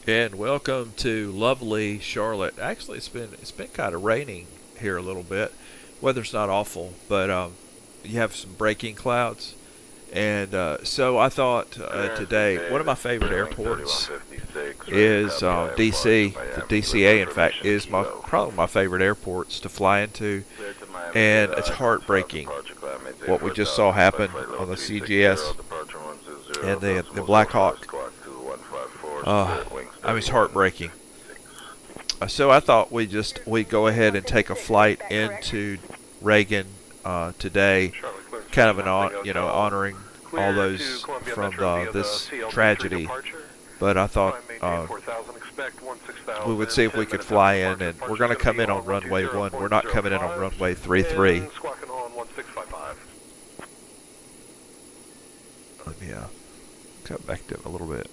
And welcome to lovely Charlotte. Actually, it's been kind of raining here a little bit. Weather's not awful, but you have some breaking clouds. And so I thought today one of my favorite airports is DC. The DCA, in fact, is probably my favorite airports to fly into, and it's heartbreaking what we just saw happen on the CGS and the Black Hawk. I mean, it's heartbreaking. So I thought we'd go ahead and take a flight into Reagan today, kind of honoring all those from this tragedy. But I thought we would see if we could fly in, and we're going to come in on runway 1. We're not coming in on runway 33. Let me cut back to it a little bit.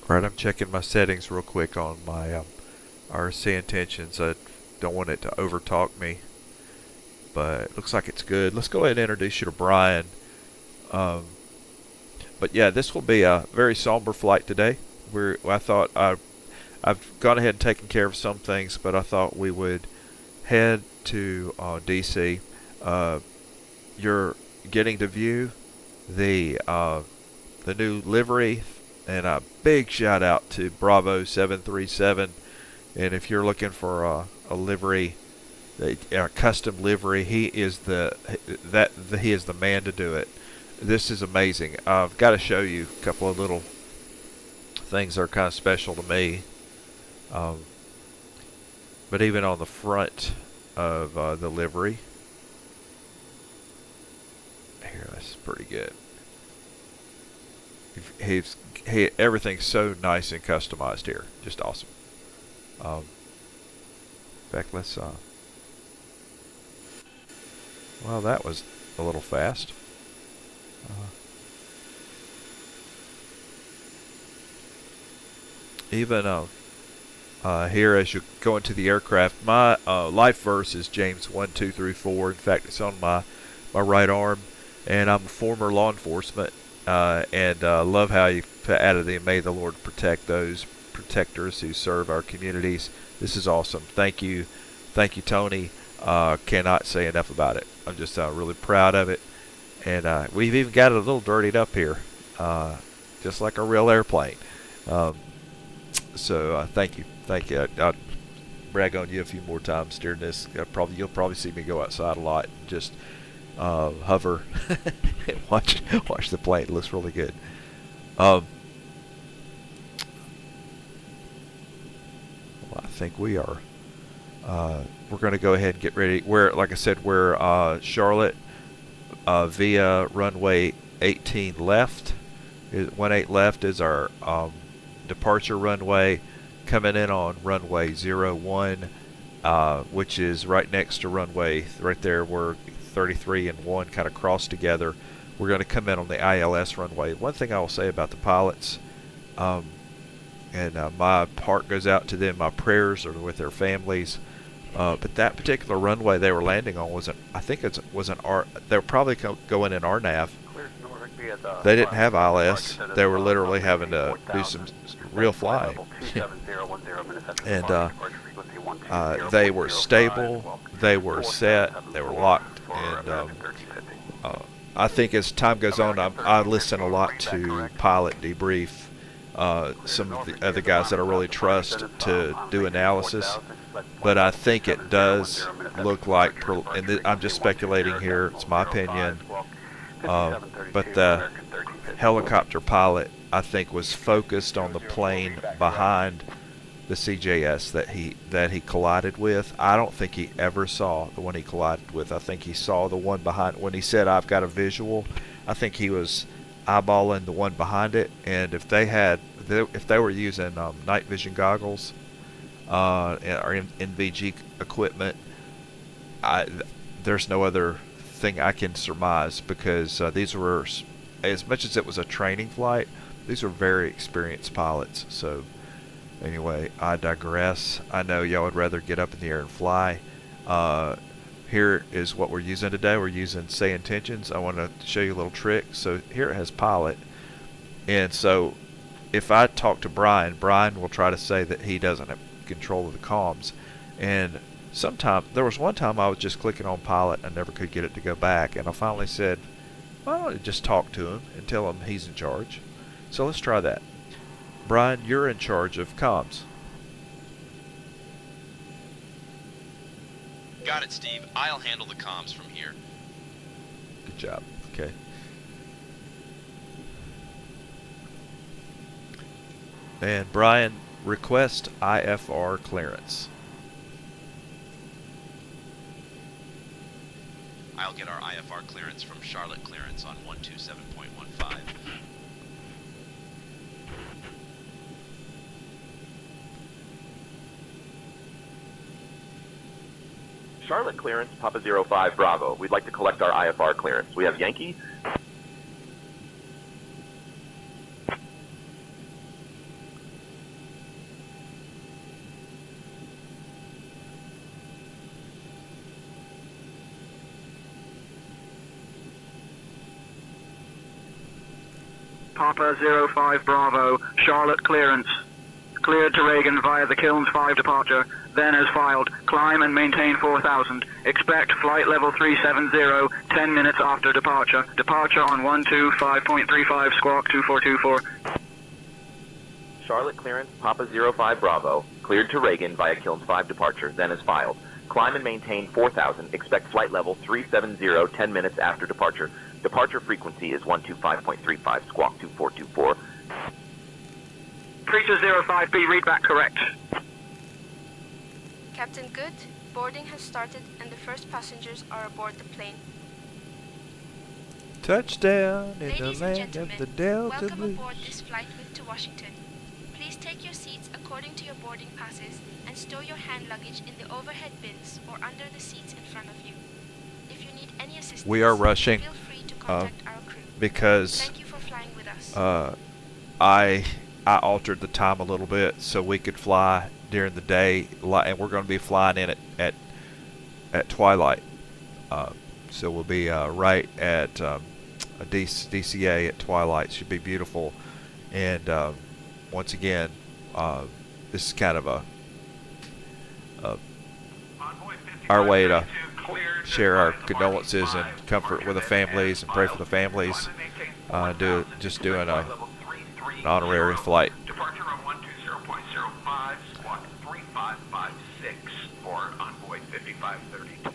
Right, I'm checking my settings real quick on my RC intentions. I don't want it to overtalk me, but it looks like it's good. Let's go ahead and introduce you to Brian. But yeah, this will be a very somber flight today. I thought I've gone ahead and taken care of some things, but I thought we would head to DC. You're getting to view the new livery. And a big shout out to Bravo 737. And if you're looking for a livery, a custom livery, he is the man to do it. This is amazing. I've got to show you a couple of little things that are kind of special to me. But even on the front of the livery, here, that's pretty good. Everything's so nice and customized here. Just awesome. In fact, let's well, that was a little fast. Even here, as you go into the aircraft, my life verse is James 1, 2 through 4. In fact, it's on my right arm, and I'm a former law enforcement. And love how you added the "May the Lord protect those protectors who serve our communities." This is awesome. Thank you, Tony. Cannot say enough about it. I'm just really proud of it, and we've even got it a little dirtied up here, just like a real airplane. So thank you. I'll brag on you a few more times during this. You'll probably see me go outside a lot. And just hover and watch the plane. It looks really good. Well, I think we are. We're going to go ahead and get ready. Like I said, we're Charlotte via runway 18 left. 18 left is our departure runway. Coming in on runway 01, which is right next to runway right there where 33 and 1 kind of cross together. We're going to come in on the ILS runway. One thing I will say about the pilots, and my heart goes out to them. My prayers are with their families. But that particular runway they were landing on they were probably going in RNAV. They didn't have ILS. They were literally having to do some real flying. And they were stable. They were set. They were locked. And I think as time goes on, I listen a lot to Pilot Debrief, some of the other guys that I really trust to do analysis. But I think it does look like, and I'm just speculating here, it's my opinion, but the helicopter pilot, I think, was focused on the plane behind the CJS that he collided with. I don't think he ever saw the one he collided with. I think he saw the one behind. When he said, "I've got a visual," I think he was eyeballing the one behind it. And if they were using night vision goggles or NVG equipment, there's no other thing I can surmise, because these were, as much as it was a training flight, these were very experienced pilots. So anyway, I digress. I know y'all would rather get up in the air and fly. Here is what we're using today. We're using say intentions. I want to show you a little trick. So here it has pilot, and so if I talk to Brian, Brian will try to say that he doesn't have control of the comms. And there was one time I was just clicking on pilot, I never could get it to go back, and I finally said, why don't I just talk to him and tell him he's in charge? So let's try that. Brian, you're in charge of comms. Got it, Steve. I'll handle the comms from here. Good job. Okay. And Brian, request IFR clearance. I'll get our IFR clearance from Charlotte Clearance on 127.15. Charlotte Clearance, Papa 05 Bravo. We'd like to collect our IFR clearance. We have Yankee. Papa 05 Bravo, Charlotte Clearance. Cleared to Reagan via the Kilns 5 departure, then as filed, climb and maintain 4000. Expect flight level 370, 10 minutes after departure. Departure on 125.35 squawk 2424. Charlotte Clearance, Papa 05 Bravo. Cleared to Reagan via Kilns 5 departure, then as filed. Climb and maintain 4000. Expect flight level 370, 10 minutes after departure. Departure frequency is 125.35 squawk 2424. Preacher 05B, readback correct. Captain Good, boarding has started and the first passengers are aboard the plane. Touchdown in Ladies the and land gentlemen, of the Delta welcome Blues. aboard this flight to Washington. Please take your seats according to your boarding passes and store your hand luggage in the overhead bins or under the seats in front of you. If you need any assistance, We are rushing feel free to contact our crew. because Thank you for flying with us. I altered the time a little bit so we could fly during the day, and we're going to be flying in at twilight. So we'll be right at a DCA at twilight. Should be beautiful. And once again, this is kind of our way to share our condolences and comfort with the families and pray for the families. Doing an honorary flight. Departure on 120.05, squawk 3556 for Envoy 5532.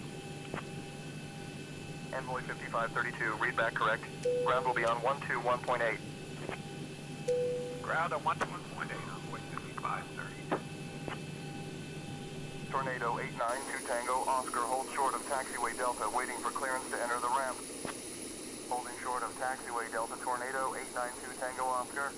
Envoy 5532, readback correct. Ground will be on 121.8. Ground on 121.8, Envoy 5532. Tornado 892 Tango, Oscar, hold short of taxiway Delta, waiting for clearance to enter the ramp. Holding short of taxiway Delta, Tornado 892 Tango, Oscar.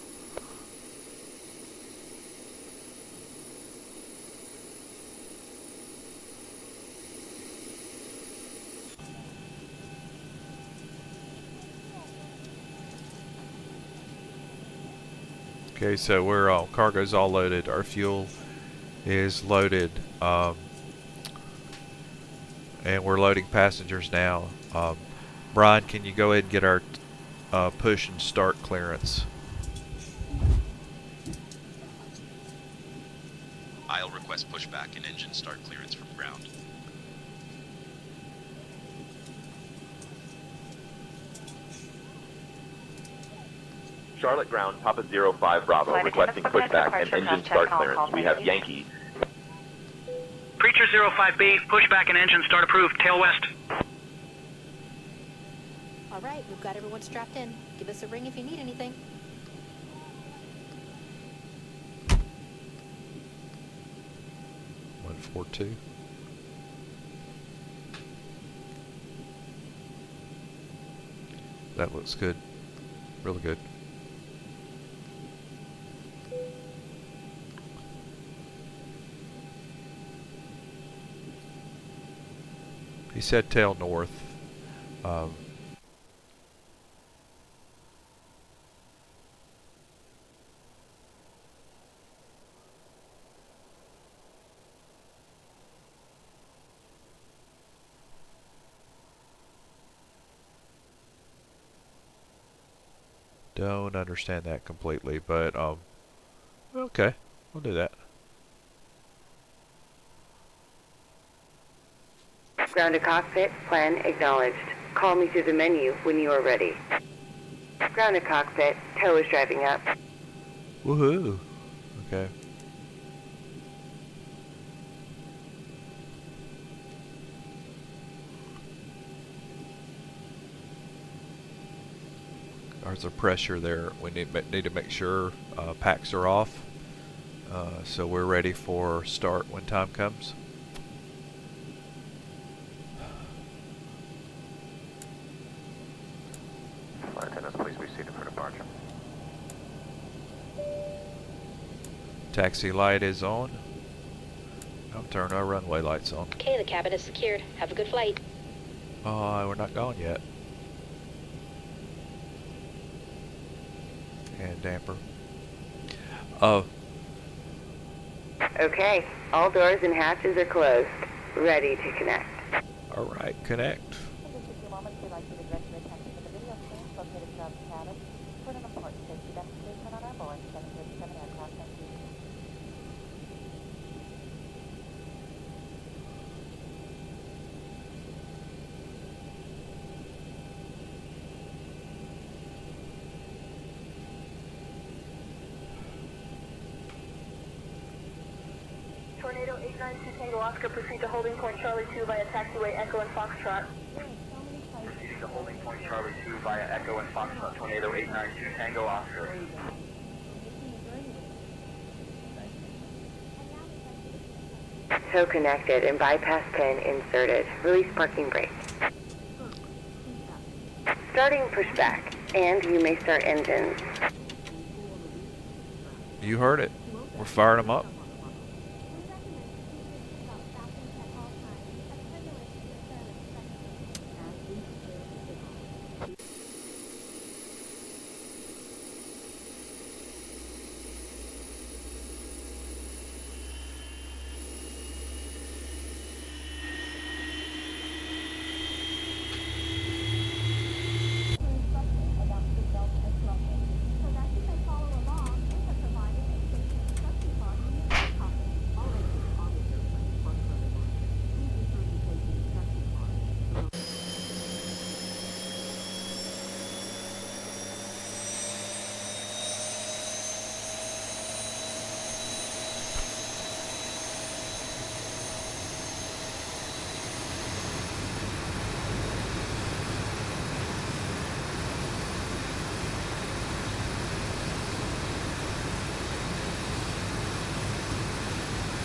Okay, so we're all cargo's all loaded. Our fuel is loaded, and we're loading passengers now. Brian, can you go ahead and get our push and start clearance? I'll request pushback and engine start clearance from ground. Charlotte Ground, Papa 05 Bravo, requesting pushback and engine start clearance. We have Yankee. Preacher 05B, pushback and engine start approved, tail west. All right, we've got everyone strapped in. Give us a ring if you need anything. One 142. That looks good. Really good. He said tail north. Don't understand that completely, but okay, we'll do that. Ground to cockpit, plan acknowledged. Call me through the menu when you are ready. Ground to cockpit, tow is driving up. Woohoo! Okay. There's a pressure there. We need to make sure packs are off, so we're ready for start when time comes. Flight attendants, please be seated for departure. Taxi light is on. I'll turn our runway lights on. Okay, the cabin is secured. Have a good flight. We're not gone yet. And damper. Okay, all doors and hatches are closed. Ready to connect. All right, connect. In just a few moments, we'd like you to direct your attention to the video screen located throughout the cabin. For an important safety demonstration on our Boeing 737 aircraft. Thank you. Tornado 892 Tango Oscar, proceed to holding point Charlie 2 via taxiway Echo and Foxtrot. Proceeding to holding point Charlie 2 via Echo and Foxtrot, Tornado 892 Tango Oscar. Tow connected and bypass pin inserted. Release parking brake. Starting pushback, and you may start engines. You heard it. We're firing them up.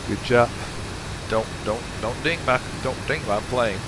Good job. Don't ding my plane.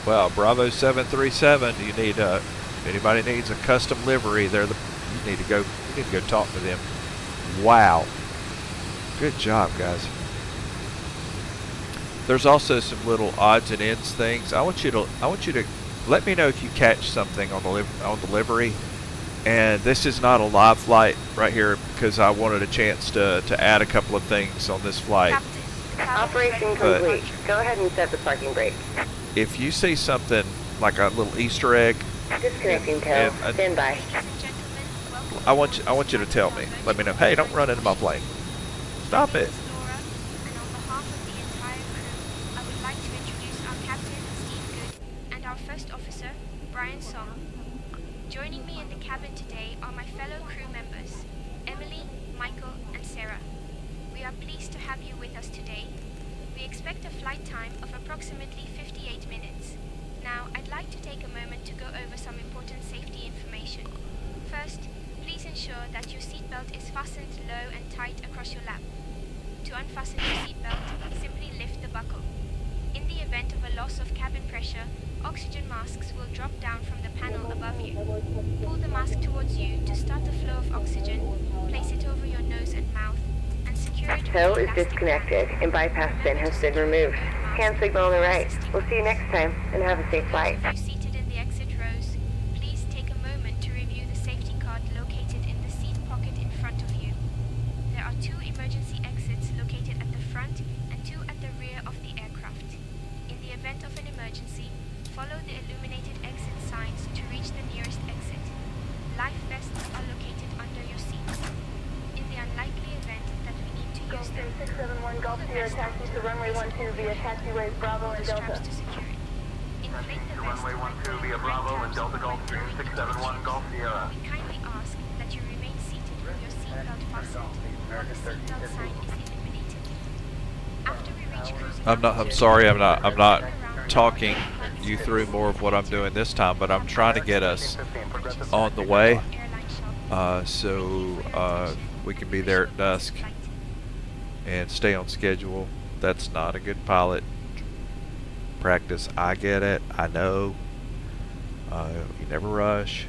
Well, Bravo 737. You need if anybody needs a custom livery, you need to go talk to them. Wow, good job, guys. There's also some little odds and ends things. I want you to let me know if you catch something on the livery. And this is not a live flight right here because I wanted a chance to add a couple of things on this flight. Operation complete. Go ahead and set the parking brake. If you see something like a little Easter egg, disconnecting tow. Stand by. I want you to tell me. Let me know. Hey, don't run into my plane. Stop it. And on behalf of the entire crew, I would like to introduce our captain, Steve Good, and our first officer, Brian Song. Joining me in the cabin today are my fellow crew members, Emily, Michael, and Sarah. We are pleased to have you with us today. We expect a flight time of approximately 58 minutes. Now, I'd like to take a moment to go over some important safety information. First, please ensure that your seatbelt is fastened low and tight across your lap. To unfasten your seatbelt, simply lift the buckle. In the event of a loss of cabin pressure, oxygen masks will drop down from the panel above you. Pull the mask towards you to start the flow of oxygen, place it over your nose and mouth, and secure it with Tow the is elastic disconnected band. and bypass pin has been removed. Hand signal on the right. We'll see you next time and have a safe flight. Those of you seated in the exit rows, please take a moment to review the safety card located in the seat pocket in front of you. There are 2 emergency exits located at the front and 2 at the rear of the aircraft. In the event of an emergency, follow the illuminated exit signs to reach the nearest exit. Life vests are located under your seats. In the unlikely event that we need to use them, 671 Golf Sierra taxi to runway 12 via taxiways Bravo and Delta. straps to secure it. Inflate the vest Runway 12 via Bravo and Delta Golf Stream 671 Golf Sierra. We kindly ask that you remain seated with your seatbelt fastened while the seatbelt sign is illuminated. After we reach cruising I'm sorry, I'm not talking you through more of what I'm doing this time, but I'm trying to get us on the way, so we can be there at dusk and stay on schedule. That's not a good pilot practice. I get it. I know. You never rush.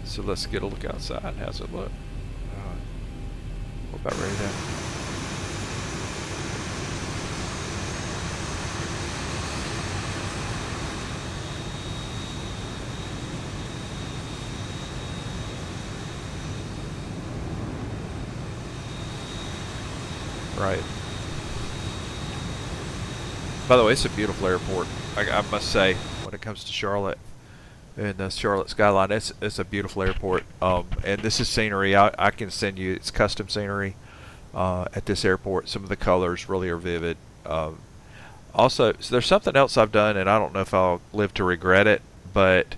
So let's get a look outside. How's it look? We're about ready now. Right. By the way, it's a beautiful airport. I must say, when it comes to Charlotte and the Charlotte skyline, it's a beautiful airport. And this is scenery. I can send you. It's custom scenery at this airport. Some of the colors really are vivid. Also, so there's something else I've done, and I don't know if I'll live to regret it, but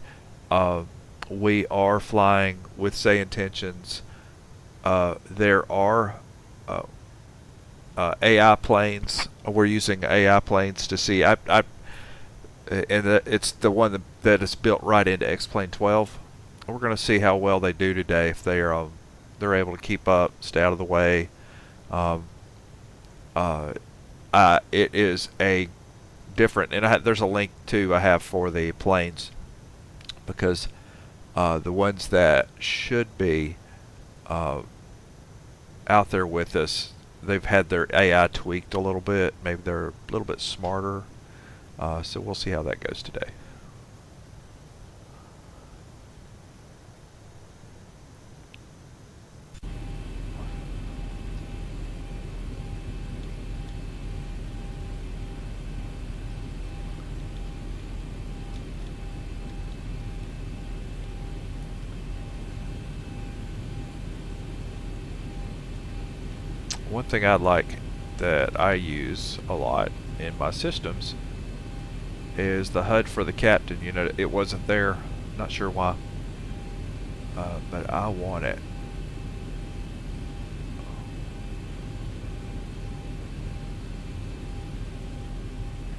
we are flying with Say Intentions. There are AI planes. We're using AI planes to see. It's the one that is built right into X-Plane 12. We're going to see how well they do today. If they're able to keep up, stay out of the way. It is a different, and there's a link too I have for the planes, because the ones that should be out there with us, they've had their AI tweaked a little bit. Maybe they're a little bit smarter. So we'll see how that goes today. One thing I like that I use a lot in my systems is the HUD for the captain. You know, it wasn't there. Not sure why, but I want it.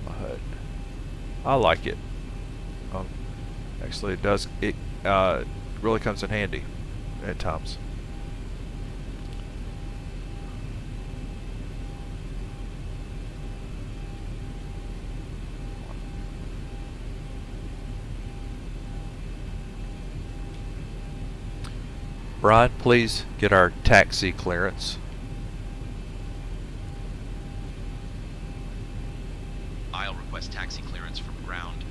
My HUD. I like it. Actually, it does. It really comes in handy at times. Brian, please get our taxi clearance. I'll request taxi clearance from ground.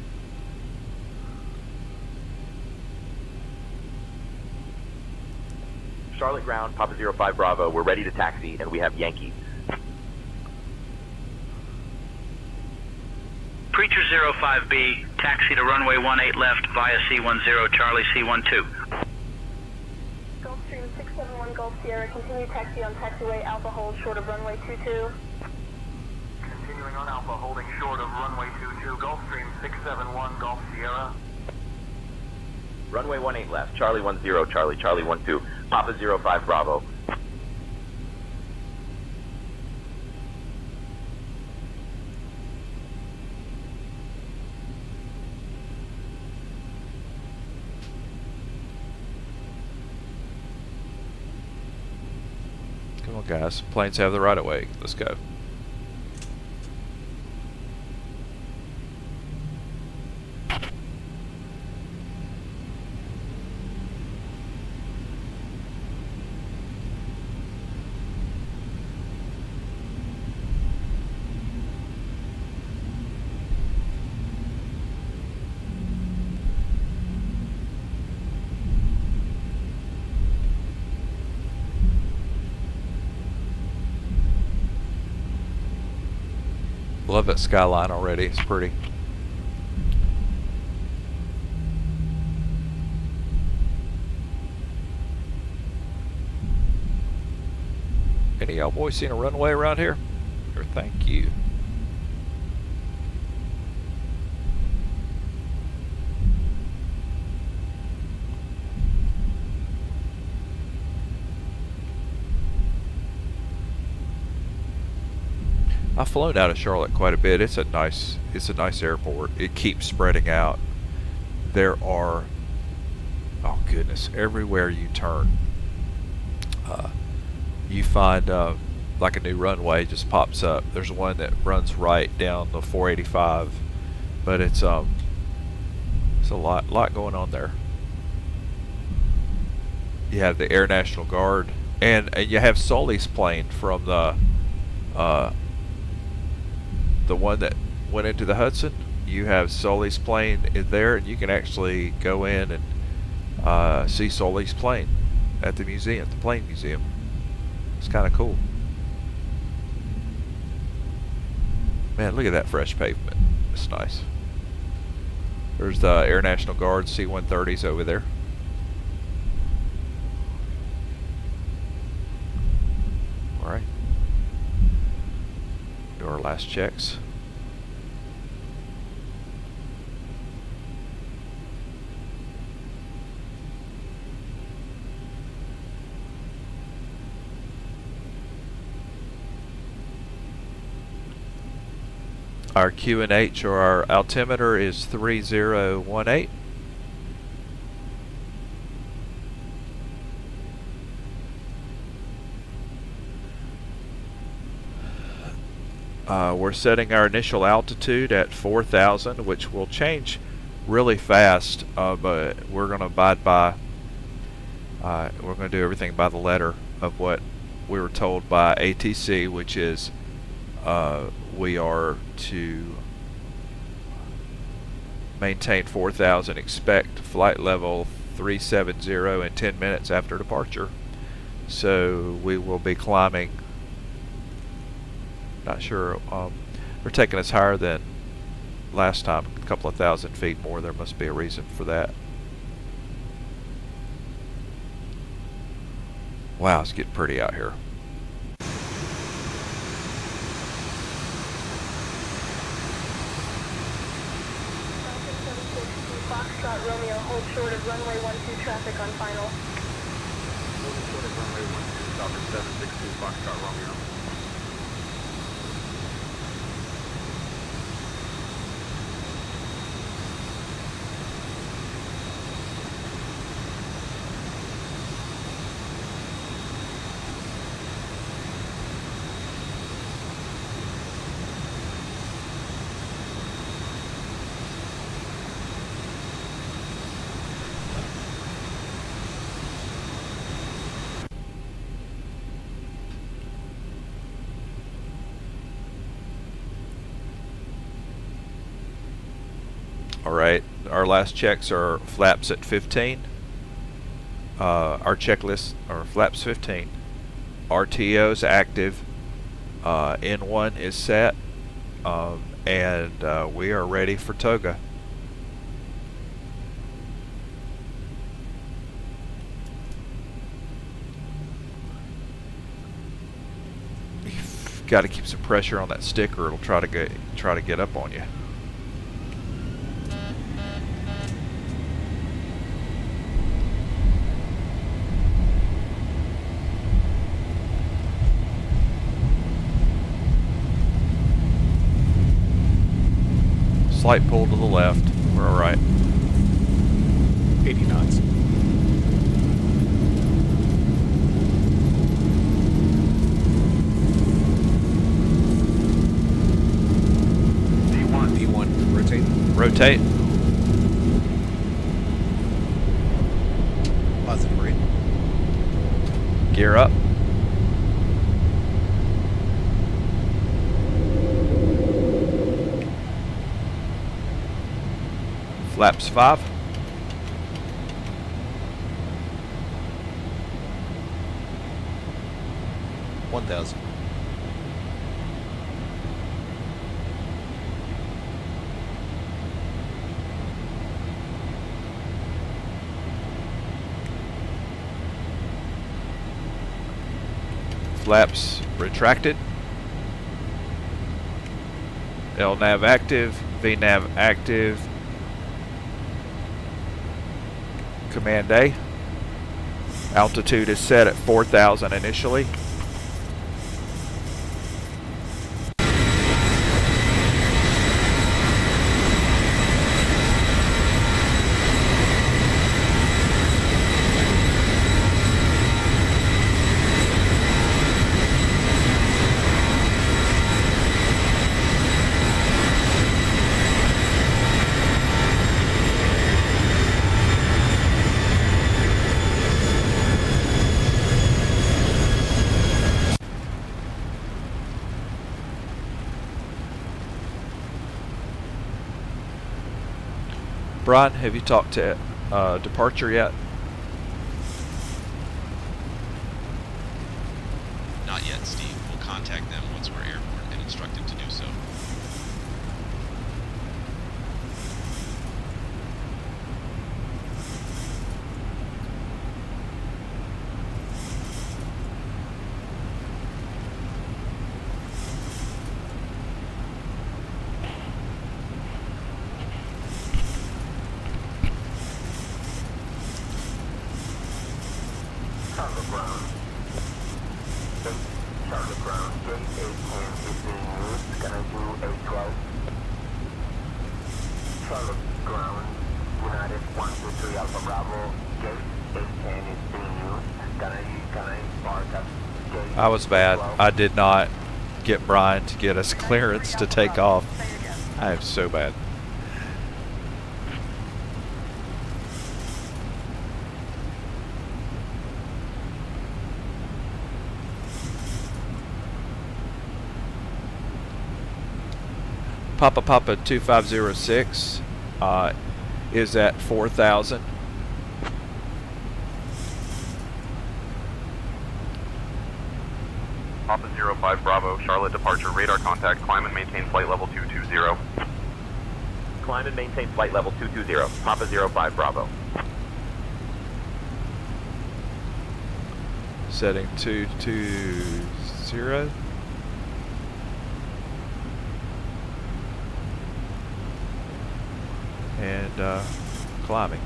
Charlotte ground, Papa 05 Bravo. We're ready to taxi, and we have Yankee. Preacher 05B, taxi to runway 18 left via C10 Charlie C12. Gulfstream 671 Golf Sierra, continue taxi on taxiway Alpha hold short of runway 22. Continuing on Alpha, holding short of runway 22, Gulfstream 671 Golf Sierra. Runway 18 left, Charlie 10, Charlie, Charlie 12, Papa 05 Bravo. Come on, guys. Planes have the right of way. Let's go. Love that skyline already. It's pretty. Any of y'all boys seen a runway around here? Or thank you. I've flown out of Charlotte quite a bit. It's a nice airport. It keeps spreading out. There are, oh goodness, everywhere you turn, you find like a new runway just pops up. There's one that runs right down the 485, but it's a lot going on there. You have the Air National Guard, and you have Sully's plane from the one that went into the Hudson. You have Sully's plane in there, and you can actually go in and see Sully's plane at the museum, the plane museum. It's kind of cool. Man, look at that fresh pavement. It's nice. There's the Air National Guard C-130s over there. Alright. Do our last checks. Our QNH, or our altimeter, is 3018. We're setting our initial altitude at 4,000, which will change really fast, but we're going to abide by, we're going to do everything by the letter of what we were told by ATC, which is we are to maintain 4,000, expect flight level 370 in 10 minutes after departure. So we will be climbing, not sure, they're taking us higher than last time, a couple of thousand feet more. There must be a reason for that. Wow, it's getting pretty out here. Foxtrot Romeo, hold short of runway 12 traffic on final. Holding short of runway 12, Falcon 762, Foxtrot Romeo. Alright, our last checks are flaps at 15. Our checklist are flaps 15. RTO is active. N1 is set. And we are ready for Toga. You've got to keep some pressure on that sticker. It'll try to get up on you. slight pull to the left. We're all right. 80 knots. D1, rotate. Rotate. Positive rate. Gear up. Flaps 5. $1,000. Flaps retracted. LNAV active. VNAV active. Command A. Altitude is set at 4,000 initially. Brian, have you talked to departure yet? Not yet, Steve. We'll contact them once we're airborne and instruct them to do so. Charlotte ground. Charlotte ground. Gate 810 is being used. Can I do 812? Charlotte ground. United 123 Alpha Bravo. Gate 810 is being used. Can I park at gate? I was bad. 812? I did not get Brian to get us clearance to take off. I am so bad. Papa 2506 is at 4,000. Papa 05 Bravo, Charlotte departure, radar contact, climb and maintain flight level 220. Climb and maintain flight level 220. Papa 05 Bravo. Setting 220. And climbing.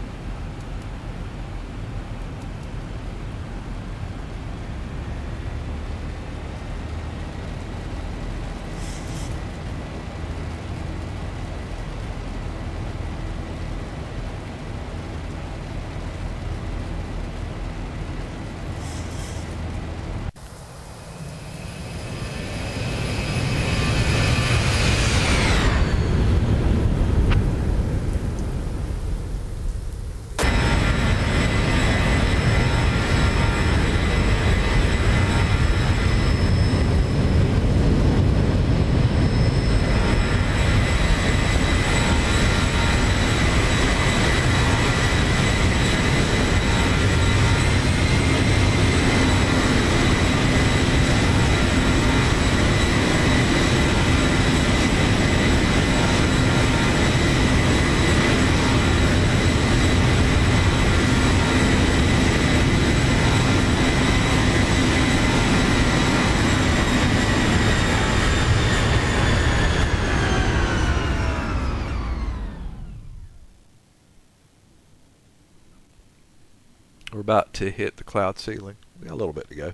We're about to hit the cloud ceiling. We got a little bit to go.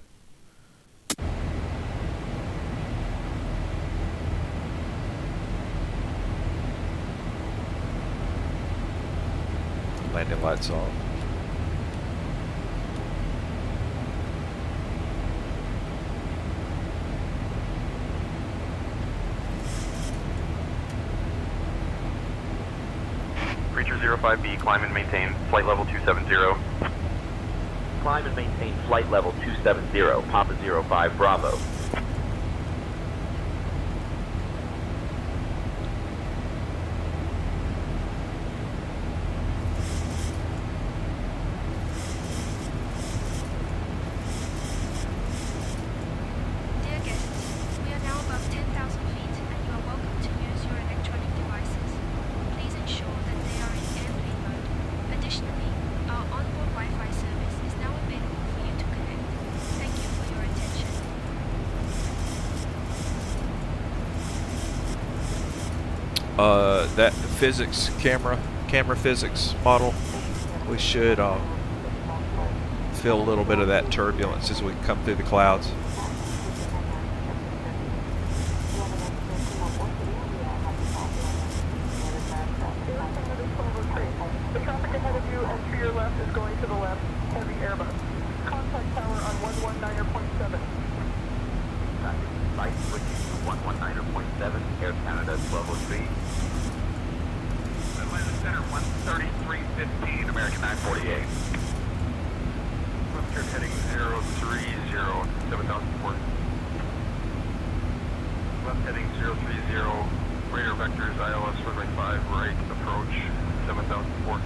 landing lights on. Creature 05B, climb and maintain flight level 270. Climb and maintain flight level 270, Papa 05 Bravo. Dear guests, we are now above 10,000 feet and you are welcome to use your electronic devices. Please ensure that they are in airplane mode. Additionally, our onboard Wi-Fi service is now available for you to connect. Thank you for your attention. That physics camera physics model, we should feel a little bit of that turbulence as we come through the clouds. The traffic ahead of you and to your left is going to the left. Heavy Airbus. Contact tower on 119.7. Light switching to 119.7, Air Canada 1203. Atlanta Center 13315, American 948. Left turn heading 030, 7004. Left heading 030, radar vectors ILS runway 5, right approach 7004.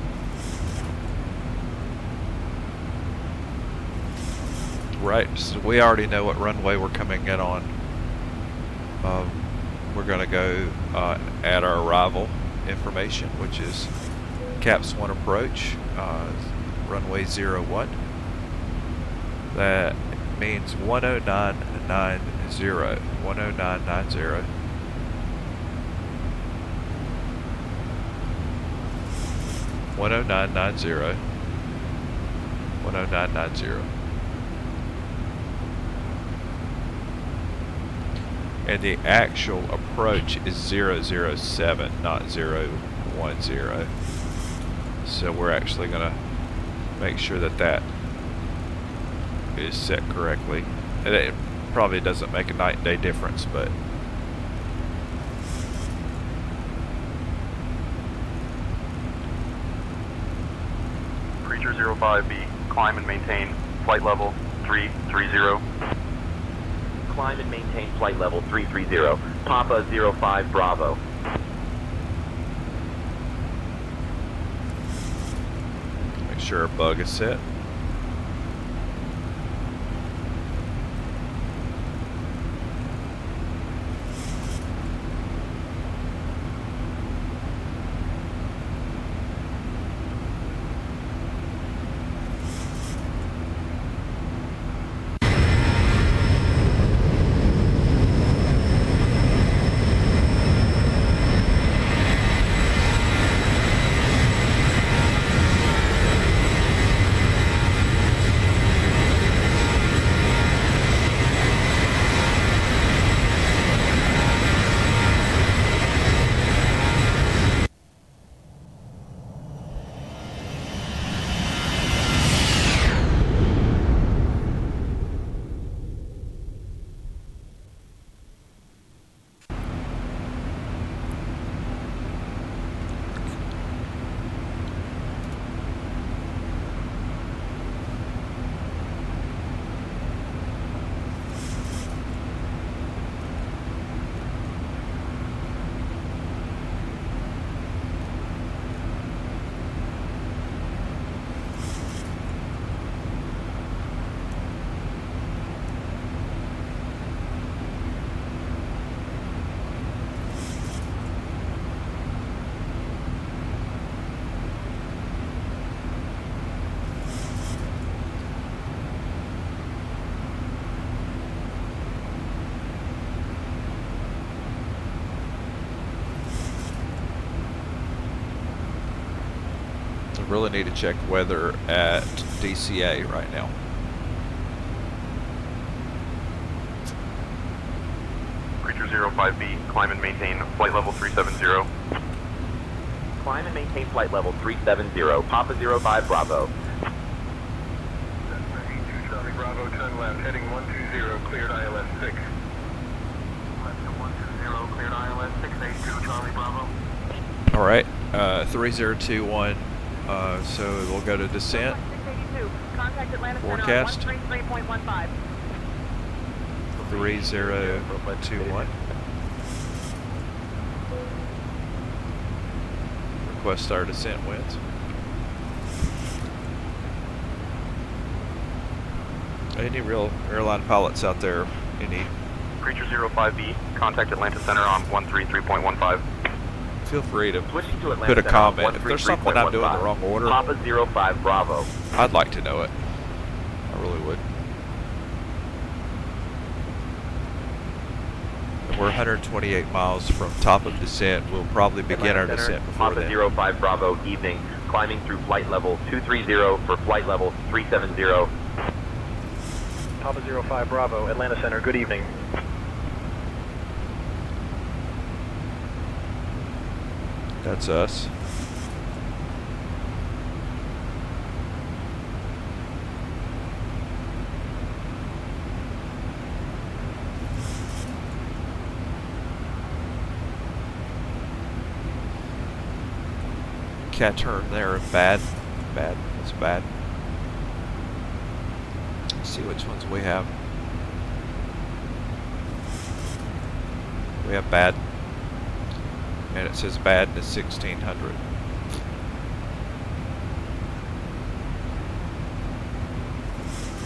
Right, so we already know what runway we're coming in on. We're going to go at our arrival information, which is CAPS 1 approach, runway 01. That means 10990, 10990. (10990) 10990. And the actual approach is 007, not 010. So we're actually going to make sure that that is set correctly. And it probably doesn't make a night and day difference, but Creature 05B, climb and maintain flight level 330. Climb and maintain flight level 330, Papa 05 Bravo. make sure our bug is set. Really need to check weather at DCA right now. Creature 05B, climb and maintain flight level 370. Climb and maintain flight level 370, Papa 05 Bravo. Cessna 82 Charlie Bravo, turn left, heading 120, cleared ILS 6. Left to 120, cleared ILS 682 Charlie Bravo. All right, 3021. So we'll go to descent. 682. Contact Atlanta Forecast. Center on 133.15. 3021. Request our descent winds. Any real airline pilots out there? Any? Preacher 05B, contact Atlanta Center on 133.15. Feel free to Switching to Atlanta put a Center on comment. If there's something I'm doing in the wrong order, Papa 05 Bravo. I'd like to know it. I really would. We're 128 miles from top of descent. We'll probably begin our descent before Papa then. 05 Bravo, evening. Climbing through flight level 230 for flight level 370. Papa 05 Bravo, Atlanta Center, good evening. That's us. Cat turn there. Bad. That's bad. Let's see which ones we have. We have bad. And it says bad in the 1600.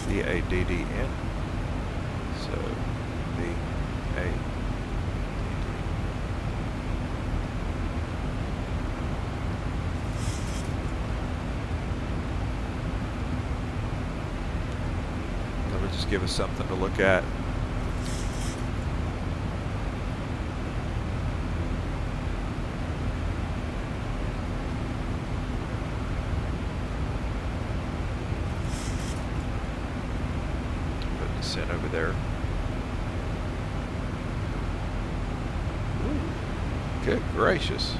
B-A-D-D-N. So, B-A. That'll just give us something to look at. Put over there. Ooh, good gracious.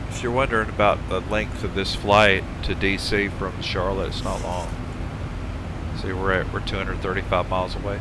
If you're wondering about the length of this flight to DC from Charlotte, it's not long. See, we're 235 miles away.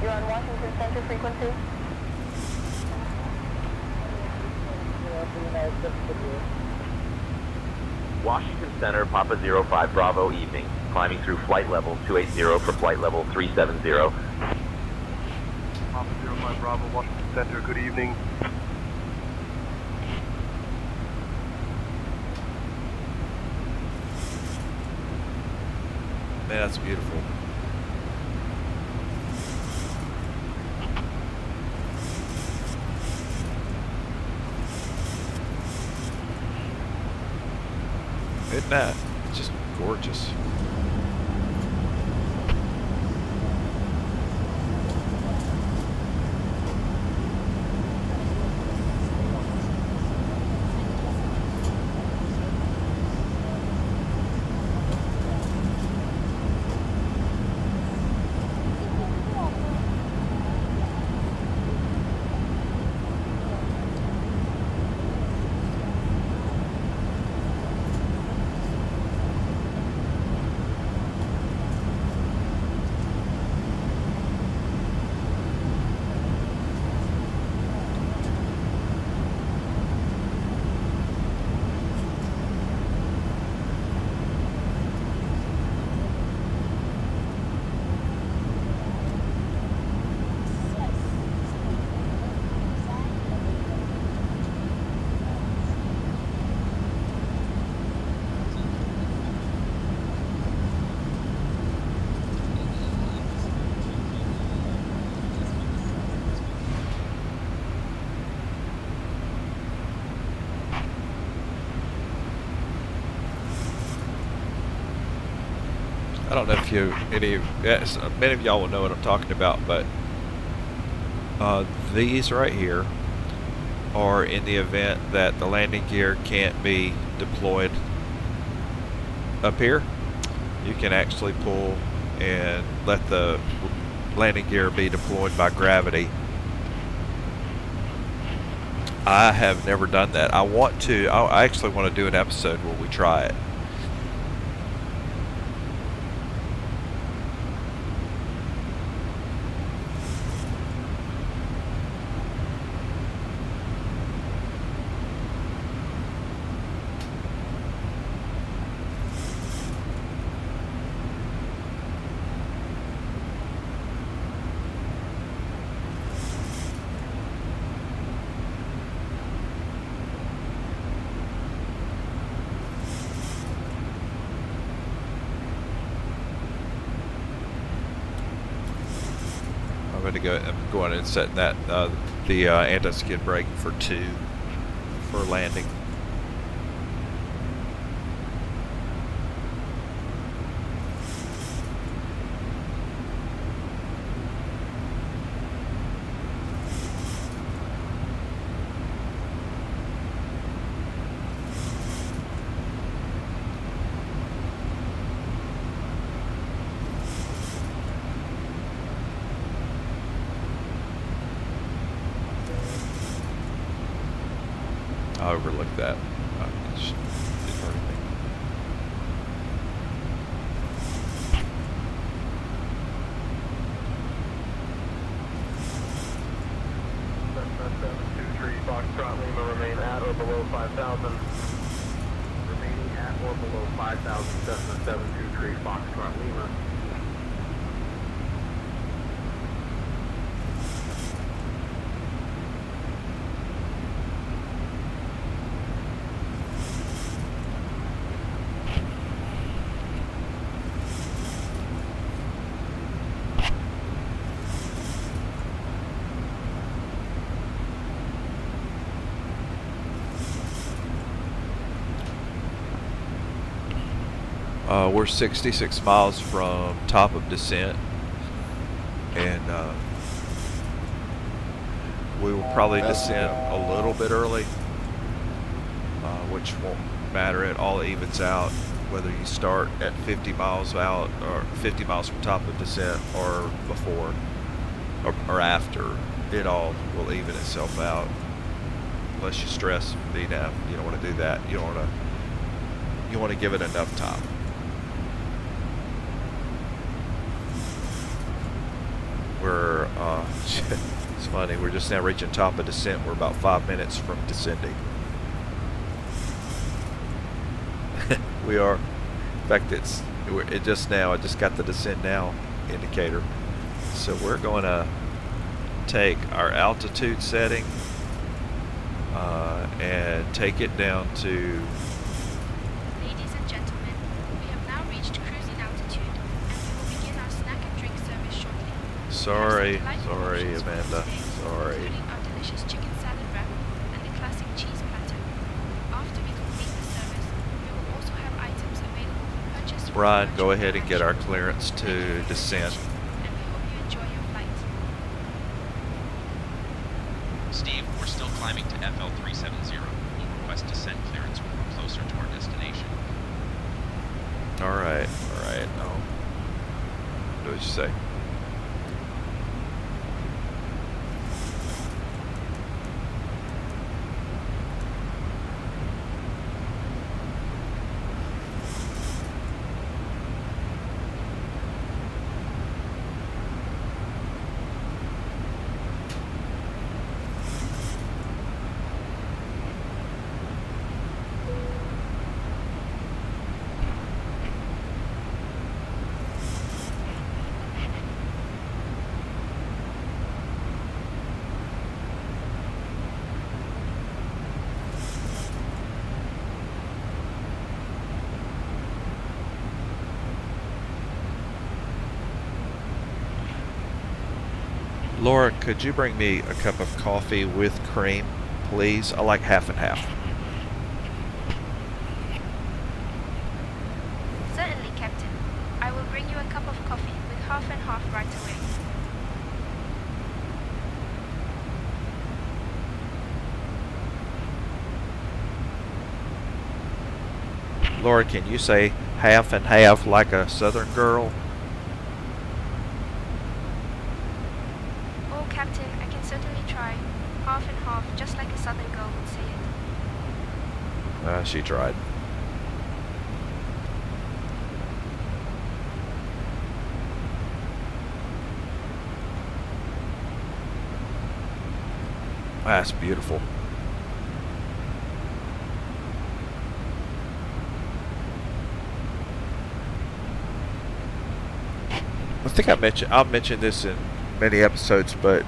You're on Washington Center frequency. Washington Center, Papa 05 Bravo, evening. Climbing through flight level 280 for flight level 370. Papa 05 Bravo, Washington Center, good evening. Man, that's beautiful. Isn't that just gorgeous? I don't know if many of y'all will know what I'm talking about, but these right here are in the event that the landing gear can't be deployed up here. You can actually pull and let the landing gear be deployed by gravity. I have never done that. I actually want to do an episode where we try it. I'm going and setting that the anti-skid brake for 2 for landing. I overlooked that. It didn't hurt anything. Foxtrot Lima remain at or below 5,000. Remaining at or below 5,000, Cessna 723 Foxtrot Lima. We're 66 miles from top of descent, and we will probably descend a little bit early, which won't matter. It all evens out whether you start at 50 miles out or 50 miles from top of descent or before or after. It all will even itself out unless you stress VNAV. You don't want to do that. You want to give it enough time. We're it's funny, we're just now reaching top of descent. We're about 5 minutes from descending. We are. In fact, I just got the descend now indicator. So we're going to take our altitude setting and take it down to. Ladies and gentlemen, we have now reached cruising altitude, and we will begin our snack and drink service shortly. Sorry, Amanda. Sorry. Including our delicious chicken salad wrap and the classic cheese platter. After we complete the service, we will also have items available for purchase. Brian, go ahead and get our clearance to descent. And we hope you enjoy your flight. Steve, we're still climbing to FL 370. We'll request descent clearance when we're closer to our destination. Alright. Do what you say. Laura, could you bring me a cup of coffee with cream, please? I like half and half. Certainly, Captain. I will bring half right away. Laura, can you say half and half like a southern girl? Oh, Captain, I can certainly try. Half and half, just like a southern girl would say it. She tried. That's beautiful. I think I'll mention this in many episodes, but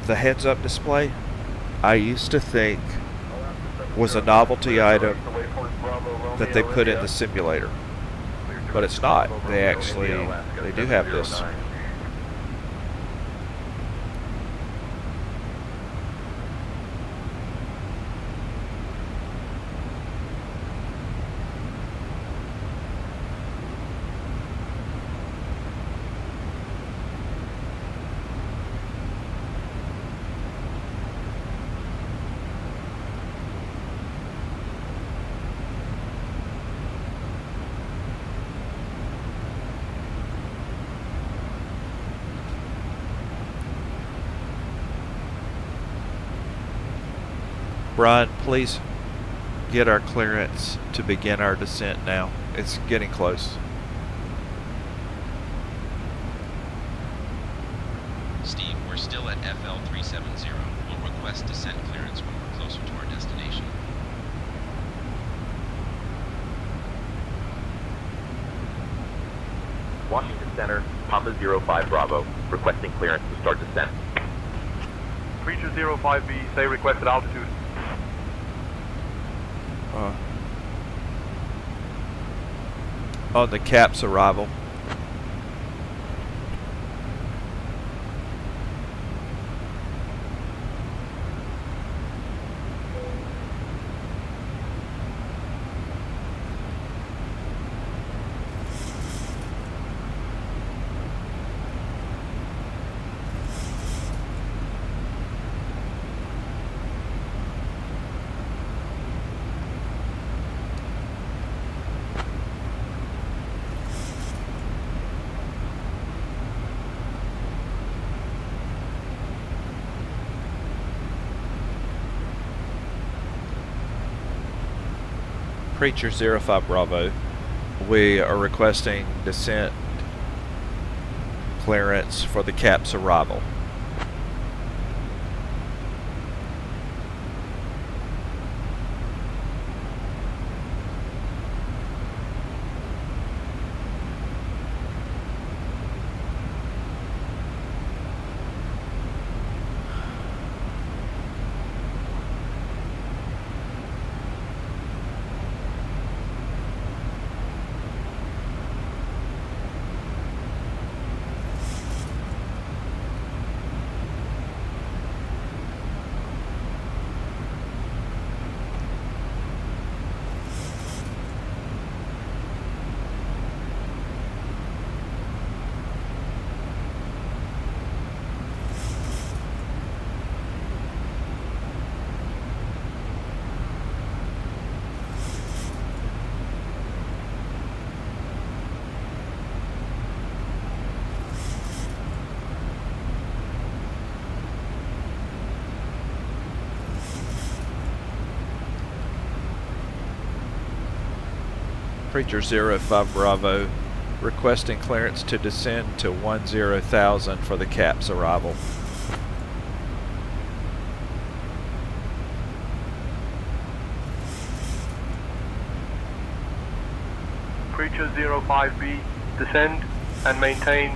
the heads-up display, I used to think was a novelty item that they put in the simulator, but it's not. They do have this. Brian, please get our clearance to begin our descent now. It's getting close. Steve, we're still at FL 370. We'll request descent clearance when we're closer to our destination. Washington Center, Papa 05 Bravo, requesting clearance to start descent. Preacher 05B, say requested altitude. On the CAP's arrival. Preacher 05 Bravo, we are requesting descent clearance for the CAP's arrival. Preacher 05 Bravo, requesting clearance to descend to 10,000 for the CAP's arrival. Preacher 05B, descend and maintain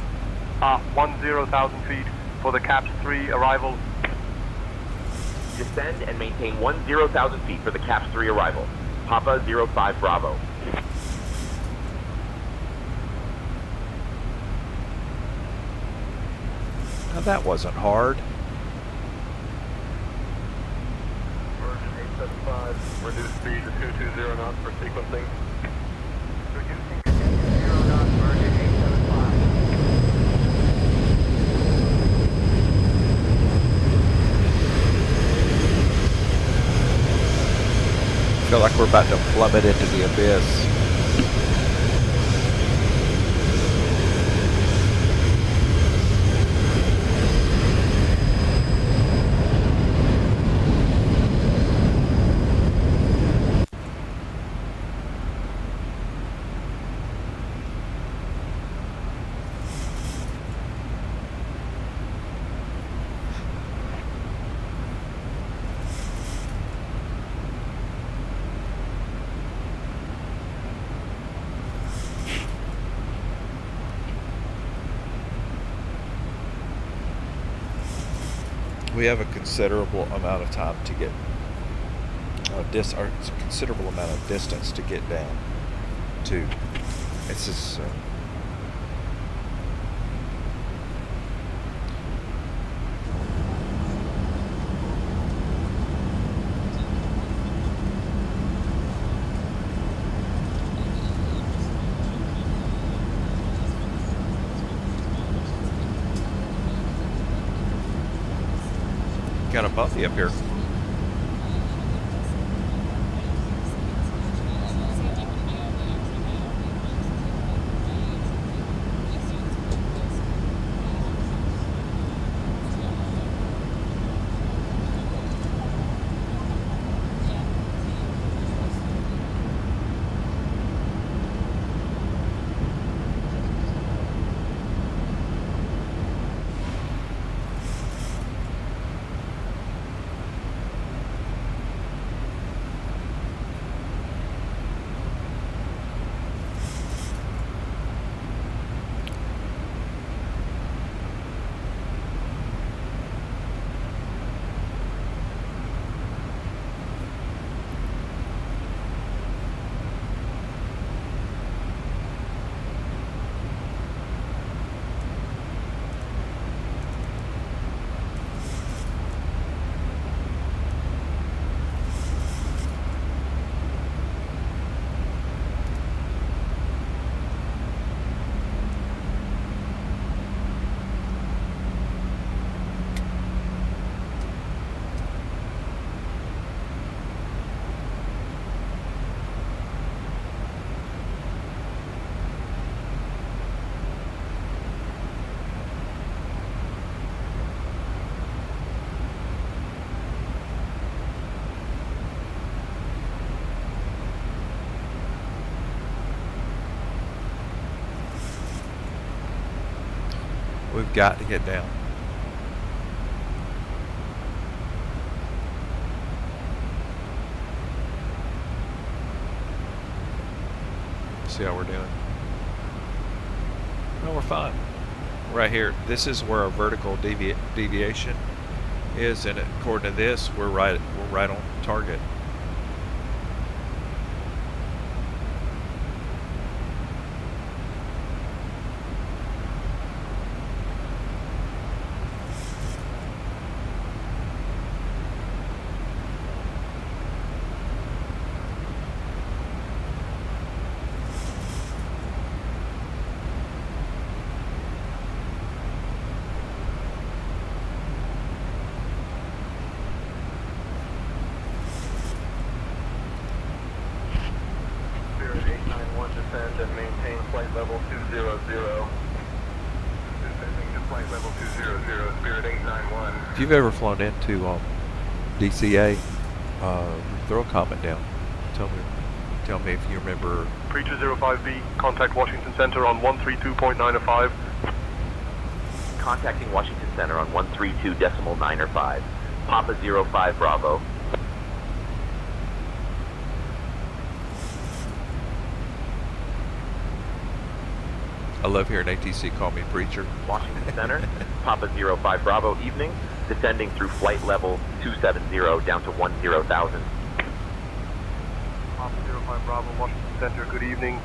10,000 feet for the CAPS 3 arrival. Descend and maintain 10,000 feet for the CAPS 3 arrival. Papa 05 Bravo. Now that wasn't hard. Virgin 875, reduce speed to 220 knots for sequencing. Reducing speed to 0 knots, Virgin 875. like we're about to plummet into the abyss. We have a considerable amount of time to get or considerable amount of distance to get down to. It's just kind of bumpy up here. We've got to get down. See how we're doing? No, we're fine. Right here. This is where our vertical deviation is, and according to this, we're right on target. Descend and maintain flight level 200. Descending to flight level 200, Spirit 891. If you've ever flown into DCA, throw a comment down. Tell me if you remember. 3205B, contact Washington Center on 132.905. Contacting Washington Center on 132.905. Papa 05 Bravo. I love hearing ATC call me preacher. Washington Center, Papa 05 Bravo, evening, descending through flight level 270 down to 10,000. Papa 05 Bravo, Washington Center, good evening.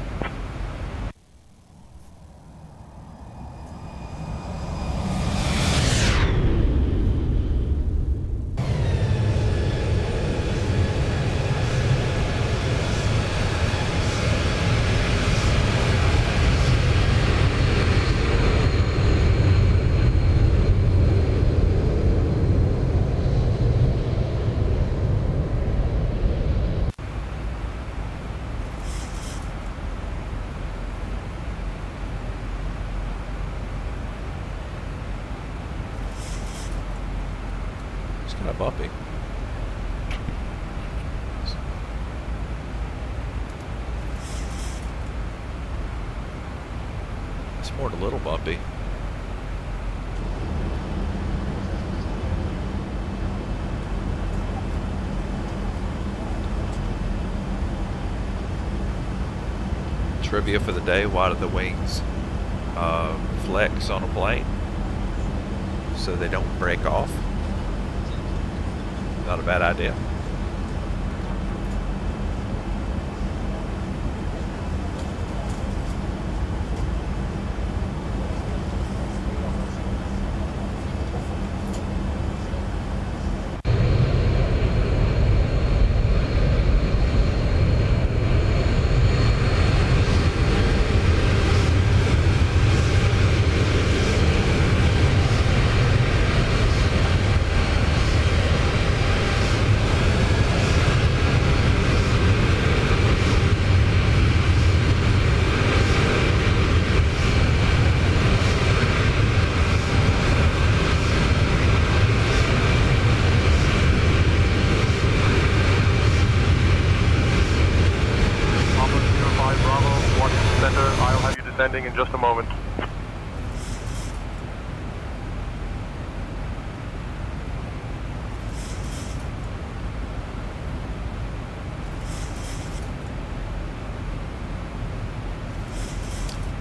Kind of bumpy. It's more than a little bumpy. Trivia for the day: why do the wings flex on a plane? So they don't break off. Not a bad idea. In just a moment.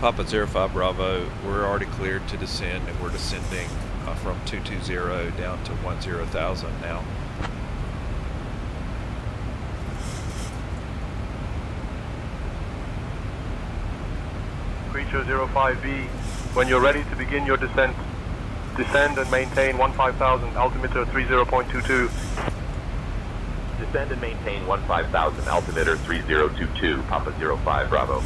Papa 05 Bravo, we're already cleared to descend, and we're descending from 220 down to 10,000 now. Creature 05B, when you're ready to begin your descent, descend and maintain 15,000, altimeter 30.22. Descend and maintain 15,000, altimeter 3022, Papa 05 Bravo.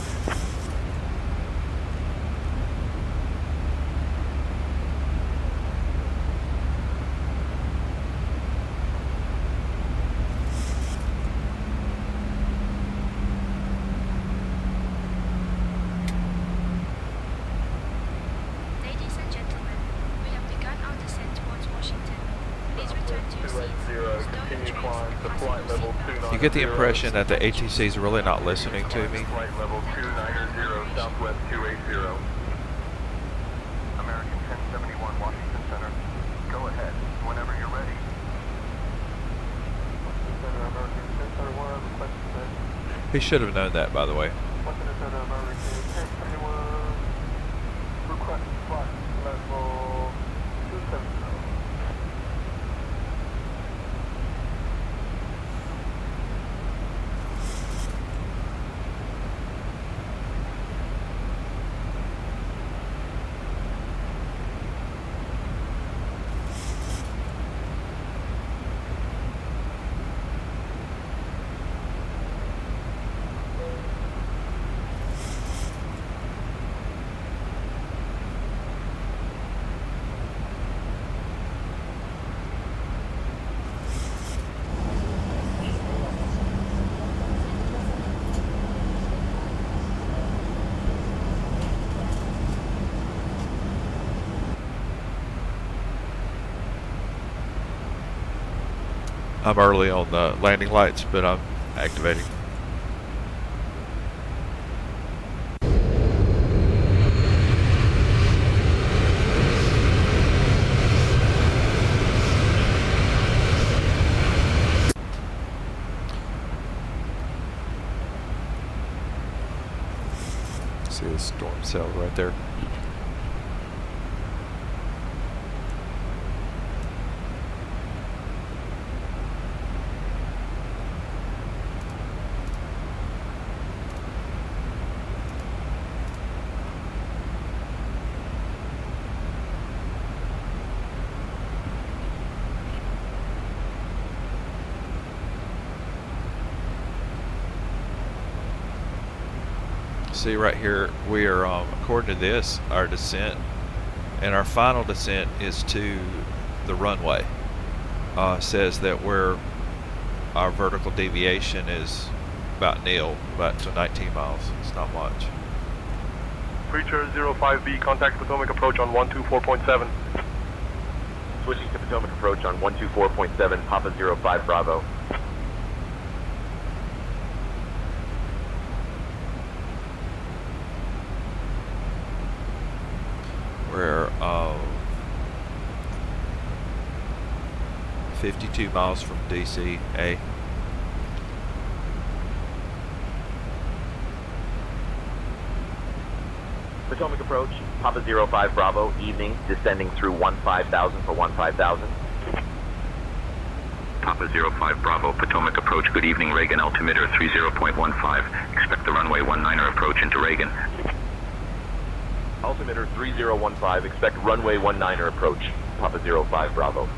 You get the impression that the ATC is really not listening to me. Flight level 290, Southwest 280. American 1071, Washington Center. Go ahead, whenever you're ready. Washington Center, American 1071, request descent. He should have known that, by the way. Washington Center, American 1071, request flight level 270. I'm early on the landing lights, but I'm activating. See the storm cell right there. See right here, we are, according to this, our descent, and our final descent is to the runway. Says that our vertical deviation is about nil, about to 19 miles. It's not much. Preacher 05B, contact Potomac approach on 124.7. Switching to Potomac approach on 124.7 Papa 05 Bravo. We're 52 miles from DCA. Potomac approach, Papa 05 Bravo, evening, descending through 15,000 for 15,000. Papa 05 Bravo, Potomac approach, good evening, Reagan, altimeter 30.15. Expect the runway 19er approach into Reagan. Altimeter 3015, expect runway 19er approach, Papa 05 Bravo.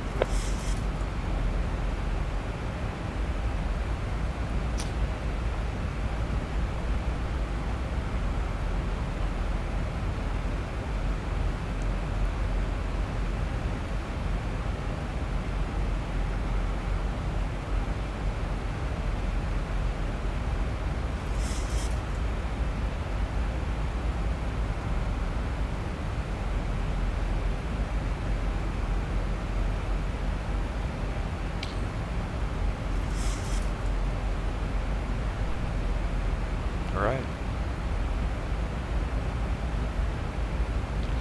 Alright.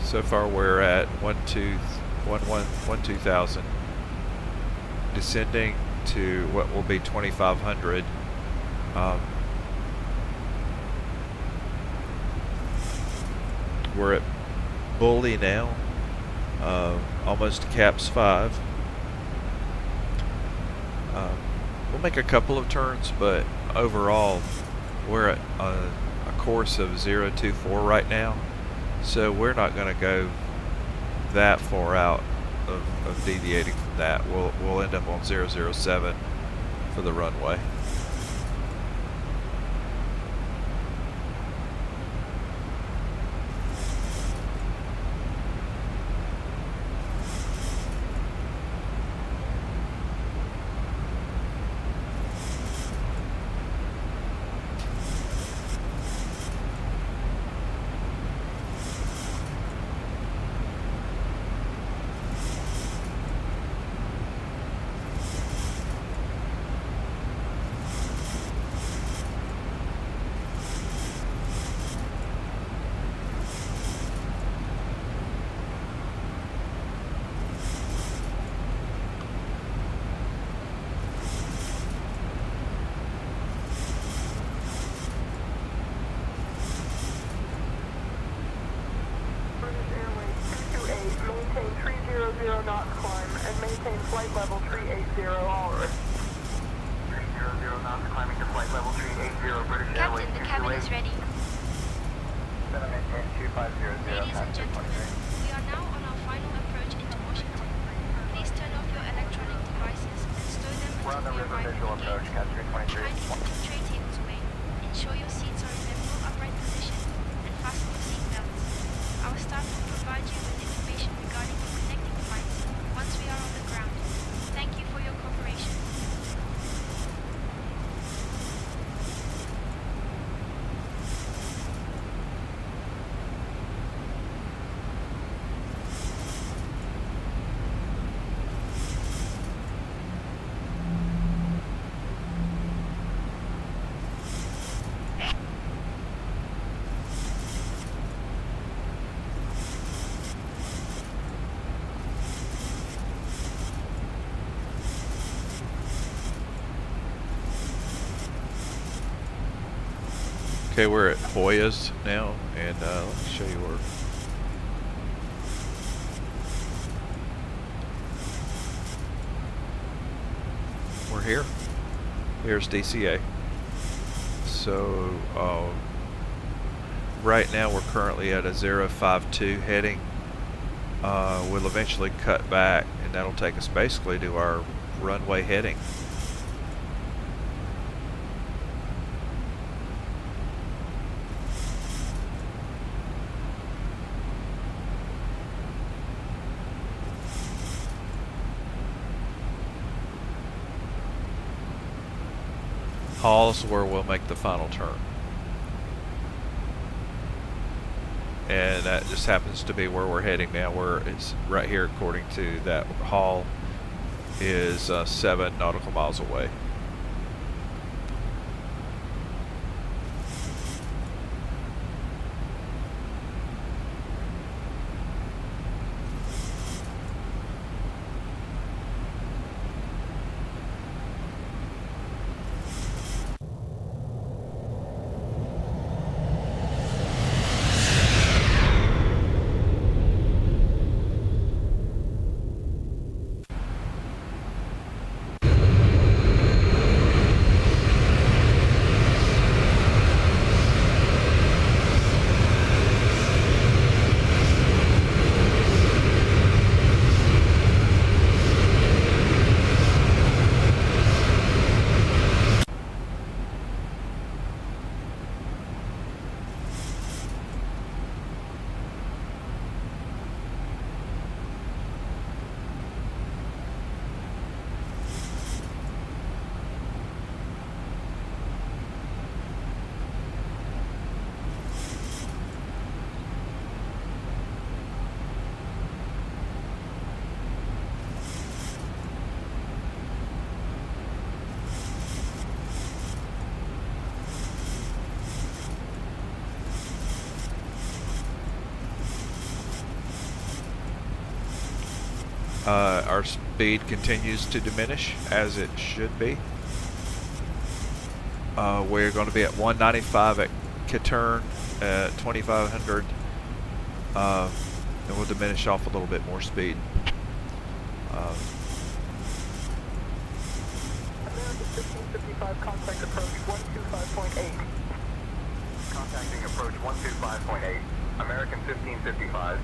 So far we're at 12,000. Descending to what will be 2,500. We're at Bully now. Almost Caps 5. We'll make a couple of turns, but overall we're at a course of 024 right now, so we're not going to go that far out of deviating from that. We'll end up on 007 for the runway. Maintain 300 knots climb and maintain flight level 380 hours. 300 knots climbing to flight level 380 British Airways. Captain, the cabin is ready. Maintain 2500. Ladies and gentlemen, we are now on our final approach into Washington. Please turn off your electronic devices and stow them until we arrive at the gate. Kindly put your tray tables away. Ensure your seats are in their full upright position and fasten your seat belts. Our staff will provide you with information regarding your connecting flights once we are on the ground. Thank you for your cooperation. Okay, we're at Hoya's now, and let me show you where. We're here. Here's DCA. So right now we're currently at a 052 heading. We'll eventually cut back, and that'll take us basically to our runway heading. Hall's where we'll make the final turn. and that just happens to be where we're heading now. It's right here, according to that hall, is 7 nautical miles away. Our speed continues to diminish, as it should be. We're going to be at 195 at Caturn at 2500, and we'll diminish off a little bit more speed. American 1555, contact approach 125.8. Contacting approach 125.8. American 1555.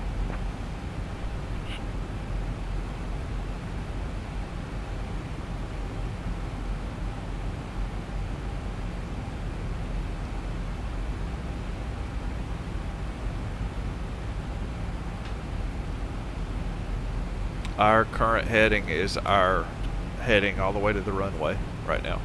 Our current heading is our heading all the way to the runway right now.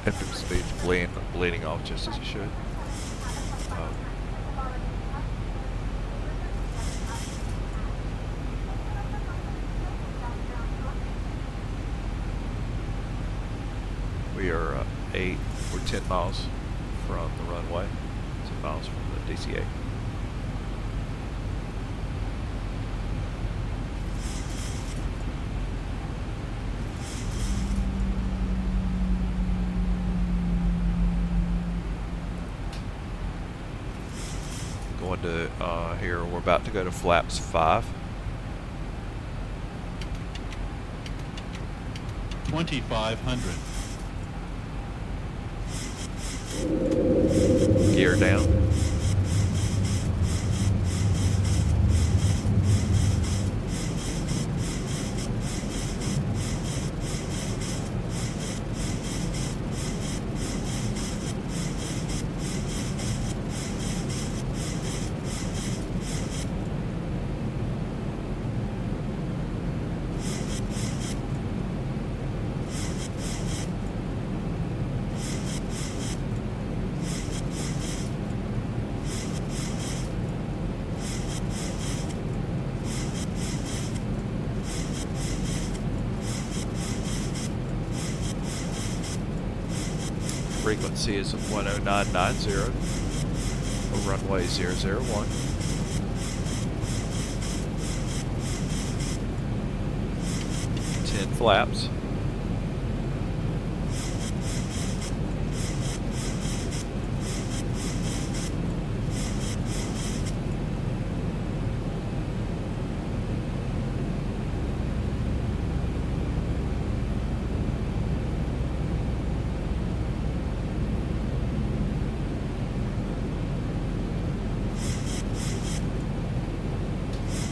If the speed's bleeding off just as it should. We are 10 miles from the runway, 10 miles from the DCA. Going to here, we're about to go to flaps 5. 2500. Gear down. frequency is 10990, runway 001. Flaps.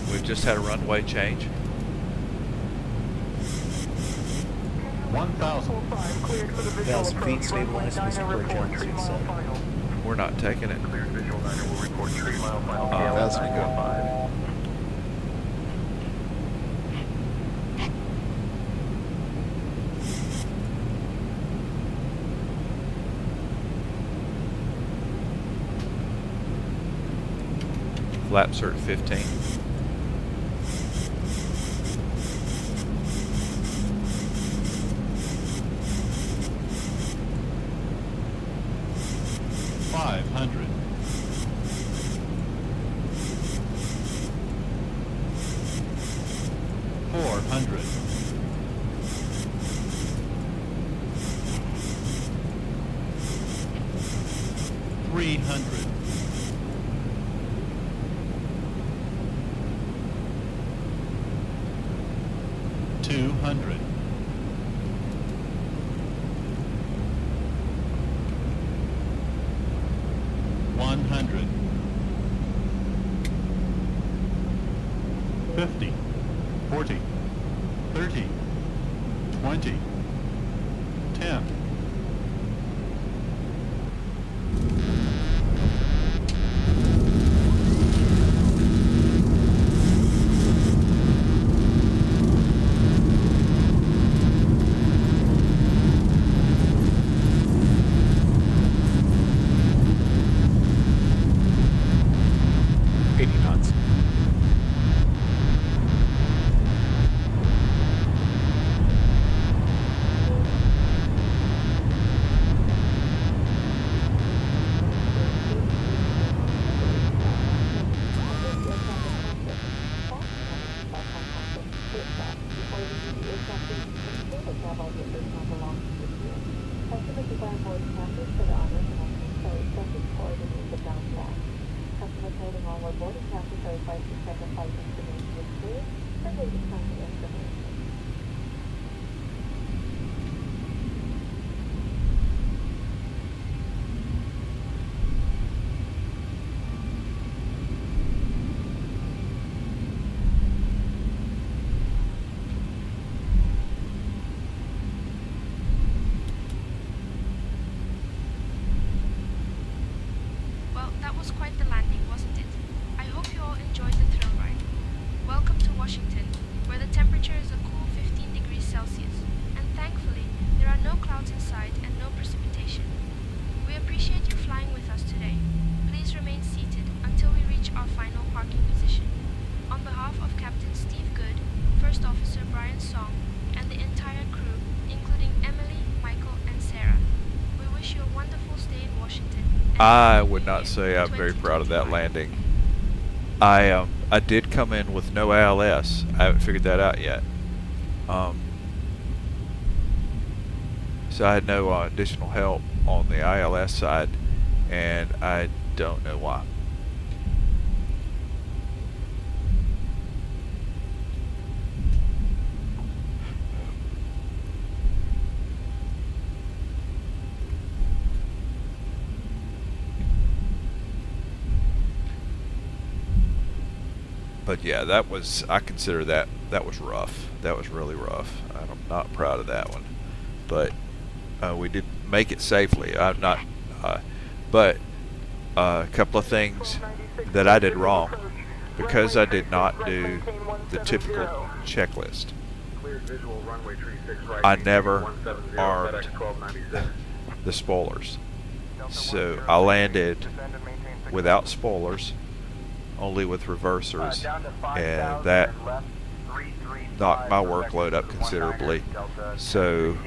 We've just had a runway change. 1,000. 1,000 feet, stabilize, missile approach on 6 We're not taking it. Cleared visual 9 will report 3 mile final Oh, tail that's 915. Flaps are at 15. $500. 400. 300. 200. 100. 50. 40. 30. 20. 10. Well, that was quite the landing, wasn't it? I hope you all enjoyed the thrill ride. Welcome to Washington, where the temperature is a cool 15 degrees Celsius, and thankfully, there are no clouds in sight and no precipitation. We appreciate you flying with us today. Please remain seated until we reach our final parking position. On behalf of Captain Steve Good, First Officer Brian Song, and the entire crew, including Emily, Michael, and Sarah, we wish you a wonderful stay in Washington. I would not say I'm very proud of that landing. I did come in with no ILS. I haven't figured that out yet. So I had no additional help on the ILS side, and I don't know why. But yeah, that was, I consider that was rough. That was really rough. I'm not proud of that one. But we did make it safely. I'm not, but a couple of things that I did wrong, because I did not do the typical checklist. I never armed the spoilers. So I landed without spoilers, only with reversers, and that knocked my workload up considerably. So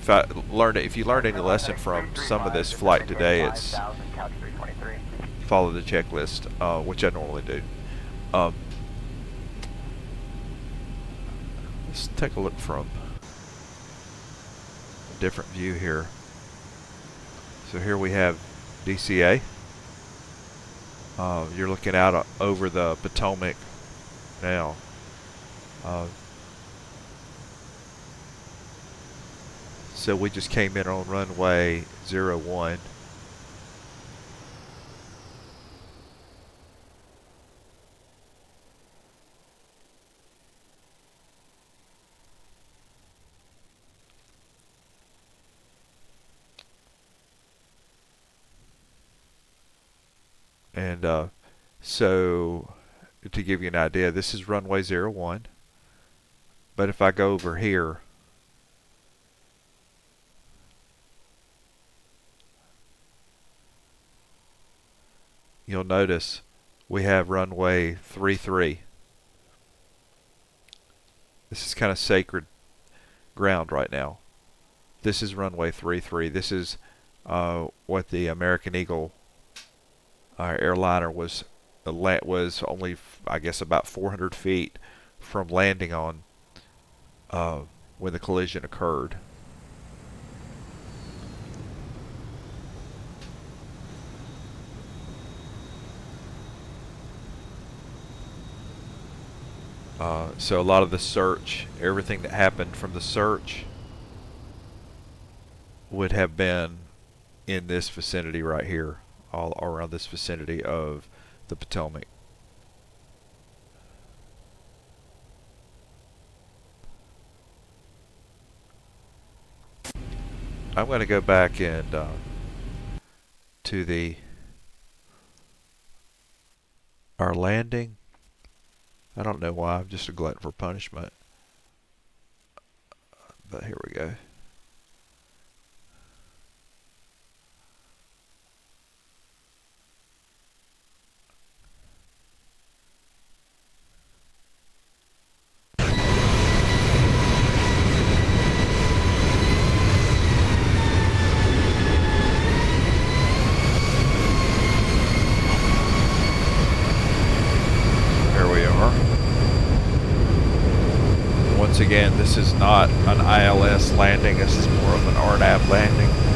if you learned any lesson from some of this flight today, it's follow the checklist, which I normally do. Let's take a look from a different view here. So here we have DCA. You're looking out over the Potomac now. So we just came in on runway 01. And so to give you an idea, this is runway 01. But if I go over here, you'll notice we have runway 33. This is kind of sacred ground right now. This is runway 33. This is what the American Eagle airliner was only, I guess, about 400 feet from landing on when the collision occurred. So a lot of the search, everything that happened from the search would have been in this vicinity right here, all around this vicinity of the Potomac. I'm going to go back and to our landing. I don't know why, I'm just a glutton for punishment. But here we go. Once again, this is not an ILS landing, this is more of an RNAV landing.